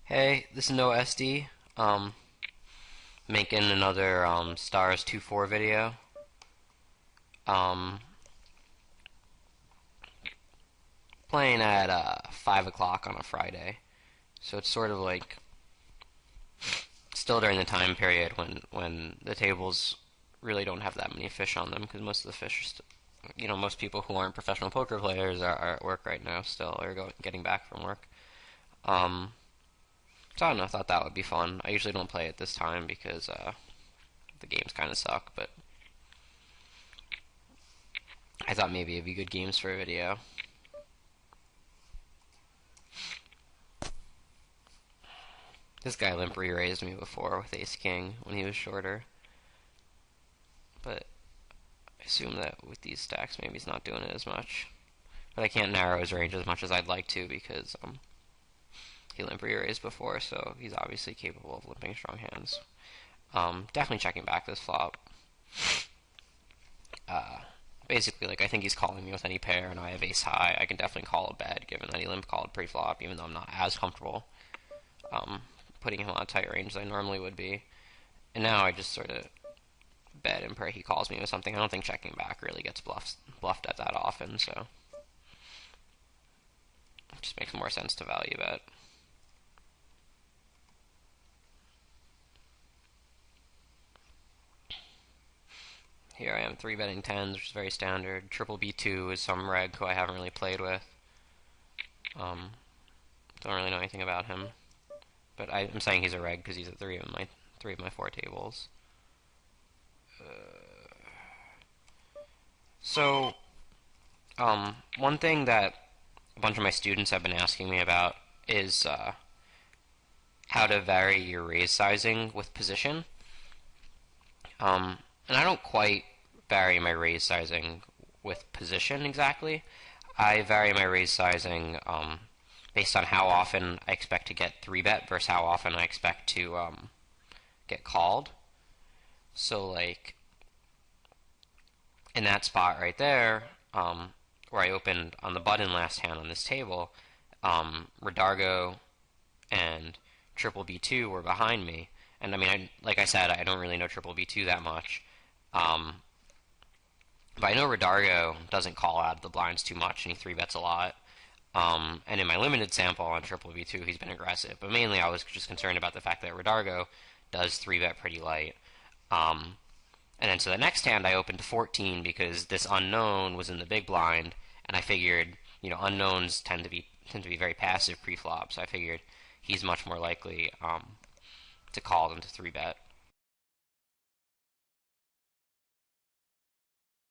Hey, this is NoahSD. Making another Stars 2-4 video. Um, Playing at 5 o'clock on a Friday. So it's sort of like still during the time period when the tables really don't have that many fish on them because most of the fish are most people who aren't professional poker players are at work right now still or getting back from work. Um, so I don't know, I thought that would be fun. I usually don't play at this time because the games kind of suck, but I thought maybe it'd be good games for a video. This guy limp re-raised me before with Ace King when he was shorter, but I assume that with these stacks maybe he's not doing it as much. But I can't narrow his range as much as I'd like to because he limp re-raised before, so he's obviously capable of limping strong hands. Definitely checking back this flop. Basically, like, I think he's calling me with any pair, and I have ace high. I can definitely call a bet, given that he limp called pre-flop, even though I'm not as comfortable putting him on a tight range as I normally would be. And now I just sort of bet and pray he calls me with something. I don't think checking back really gets bluffed at that often, so it just makes more sense to value bet. Here I am 3-betting tens, which is very standard. Triple B2 is some reg who I haven't really played with. Don't really know anything about him, but I'm saying he's a reg because he's at three of my four tables. So, one thing that a bunch of my students have been asking me about is how to vary your raise sizing with position. And I don't quite vary my raise sizing with position exactly. I vary my raise sizing based on how often I expect to get 3-bet versus how often I expect to get called. So, like, in that spot right there, where I opened on the button last hand on this table, Redargo and Triple B2 were behind me. And I mean, like I said, I don't really know Triple B2 that much. But I know Redargo doesn't call out of the blinds too much, and he 3-bets a lot. And in my limited sample on Triple B2, he's been aggressive. But mainly I was just concerned about the fact that Redargo does 3-bet pretty light. And then so the next hand I opened to 14 because this unknown was in the big blind, and I figured, unknowns tend to be very passive pre-flop, so I figured he's much more likely to call than to 3-bet.